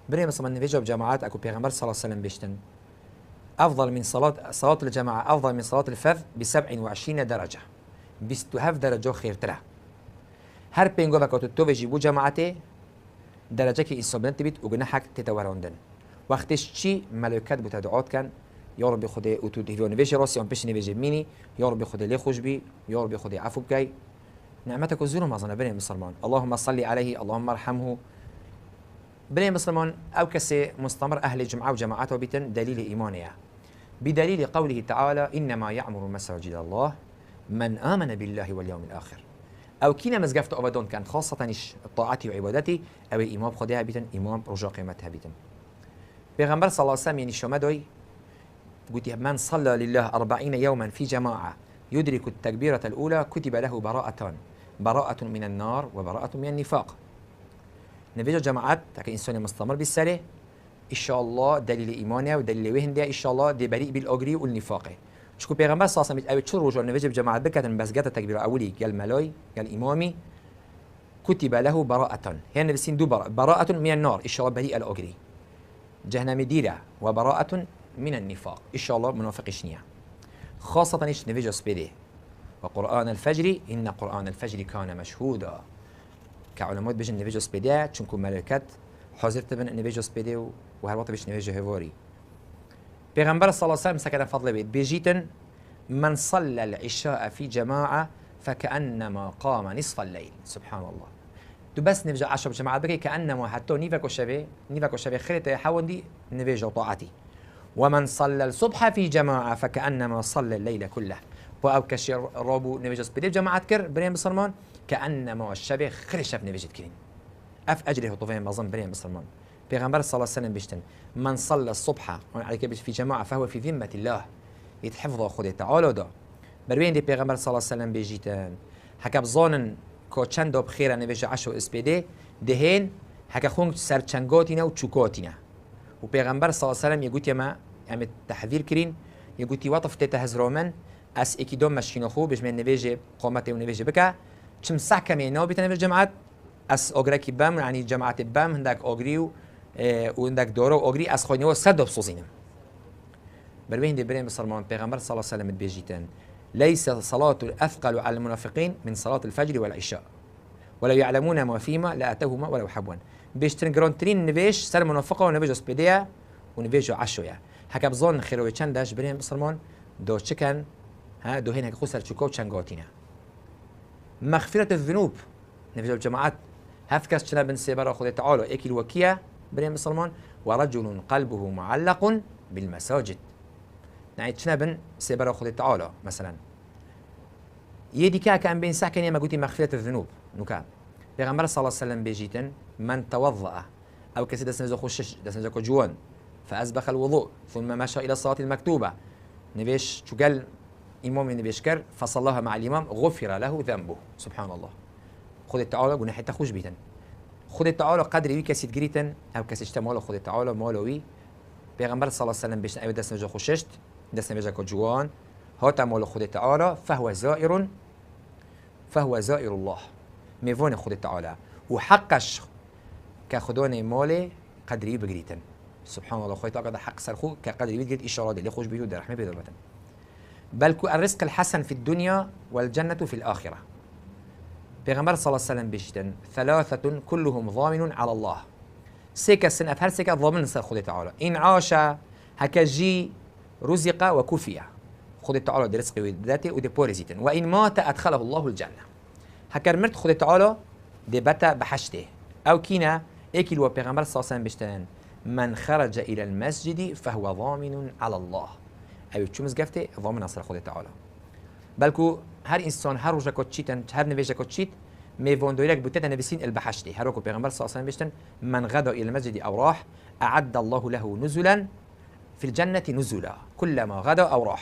بري مثلا نفيجو بجماعات اكو بيغمبر صلى الله عليه وسلم بيشتن افضل من صلاه الجماعه افضل من صلاه الفرد ب 27 درجه 27 درجه خير ترى هر بينغو بكوت تو بيجي بو جماعته درجه كي انسان بيت وجنحك تتوراندن وقتش چی ملائکت بتدعوت کن یا رب خدا او تو دیوان نویش راستی آن پیش نویش مینی یا رب خدا لی خوش بی یا رب خدا عفو بکی نعمتك وزورهم أظن بني مسلمان اللهم صل عليه اللهم ارحمه بني مسلمان أو كسي مستمر أهل الجمعة وجماعته بيتن دليل إيمانية بدليل قوله تعالى إنما يعمر مساجد الله من آمن بالله واليوم الآخر أو كينا مزقفت أبدون كان خاصة طاعتي وعبادتي أو إمام خدها بيتن إمام رجاء قيمتها بيتن پیغمبر صلى الله عليه وسلم يعني شمدوي قلت من صلى لله 40 يوما في جماعة يدرك التكبيرة الأولى كتب له براءة من النار وبراءة من النفاق نبيجو جماعات تاك إنسان مستمر بالسلة إن شاء الله دليل إيمانيا ودليل وهن إن شاء الله دي بريء بالأجري والنفاق شكو پیغمبر صلى الله عليه وسلم أبي تشور رجل نبيجو بجماعات بكتن بس جات التكبيرة أولي قال ملاي قال إمامي كتب له براءة هي نبسين دو براءة من النار إن شاء الله بريء الأجري جهنم ديرة وبراءة من النفاق إن شاء الله منافق شنيا خاصة إيش نفيجو سبيدي وقرآن الفجر إن قرآن الفجر كان مشهودا كعلماء بيجن نفيجو سبيدي چونكو ملكات حاضرت بن نفيجو سبيدي وهالوقت بيش نفيجو هفوري پیغمبر صلى الله عليه وسلم سكت فضل بيت بيجيتن من صلى العشاء في جماعة فكأنما قام نصف الليل سبحان الله تو بس نفجع 10 بجماعة بكي كأنما حتى نيفاكو شبه خيرت يحاول نفيجو طاعتي ومن صلى الصبح في جماعة فكأنما صلى الليل كله وأو كشير رابو نفيجو سبيدي جماعة كر برين بسلمان كأنما الشبه خير شاف نفيجت كرين أف أجره طوفين بظن برين بسلمان پیغمبر صلى الله عليه وسلم بيشتن من صلى الصبح عليك في جماعة فهو في ذمة الله يتحفظ خده تعالى دا بروين دي پیغمبر صلى الله عليه وسلم بيجيتن حكا بظانن که چند داب خیره نوشته عشو اسپیده دهین هک خونگ سرچنگاتینا و چوکاتینا و پیغمبر صلی الله علیه و سلم یگوتی ما ام تحذیر کرین یگوتی وطف تهزرامن اس اکیدام مشکین خو بجمن نویجه قامت و نویجه بکه چم سحکم اینا بیتن في الجماعات اس اگرکی بام يعني جماعت بام هندك اگری و هندك دورو اگری اس خونیو صد بصوزینم بروین دی بریم بسرمان پیغمبر صلی الله علیه و سلم بیجیتن ليس صلاة أثقل على المنافقين من صلاة الفجر والعشاء ولو يعلمون ما فيما لأتوهما ولو حبوا بيشترن جرانترين نفيش سر منافقة ونفيجو سبيديا ونفيجو عشويا هكا بظن خيروي چندش برين بسلمان دو چكن ها دو هين هكا خسر چكو چنگاتينا مغفرة الذنوب نفيجو الجماعات هفكس چنا بن سيبرا خود تعالى اكل وكيا برين بسلمان ورجل قلبه معلق بالمساجد يعني چنا بن سيبرا خود تعالى مثلا يدي كان بين ساكن ما قلتي مغفرة الذنوب نكا پیغمبر صلى الله عليه وسلم بيجيتن من توضأ أو كسي دسنجو خشش دسنجو جوان فأسبخ الوضوء ثم مشى إلى الصلاة المكتوبة نبيش شو قال إمام نبيش كر فصلاها مع الإمام غفر له ذنبه سبحان الله خذ التعالى قلنا حتى خوش بيتن خذ التعالى قدر وي كسي تجريتن أو كسي اشتماله خذ التعالى مالوي پیغمبر صلى الله عليه وسلم بيش أيوة دسنجو خششت دسنجو جوان هاتا مال خذ التعالى فهو زائر الله ميفون خود تعالى وحقش كخدون مالي قدري بقريتن سبحان الله خويا تعالى حق سرخو كقدري بقريت إشارة اللي خوش بيدو ده رحمة بيدو بل الرزق الحسن في الدنيا والجنة في الآخرة پیغمبر صلى الله عليه وسلم بيشتن 3 كلهم ضامن على الله سيكا سنة هر سيكا ضامن سر خود تعالى إن عاش هكجي رزق وكفية خود تعالى دي رزقي وذاته ودي بوريزيتن وإن مات أدخله الله الجنة هكر مرت خود تعالى دي بتا بحشته أو كينا اكل وبيغمبر صلى الله عليه وسلم بيشتن من خرج إلى المسجد فهو ضامن على الله أو شو مزقفته ضامن أصل خود تعالى بلكو هر إنسان هر رجع كتشيتن هر نبيجة كتشيت ميفون دويلك بتتا نبيسين البحشته هروكو بيغمبر صلى الله عليه وسلم بيشتن من غدا إلى المسجد أو راح أعد الله له نزلا في الجنة نزلا كلما غدا أو راح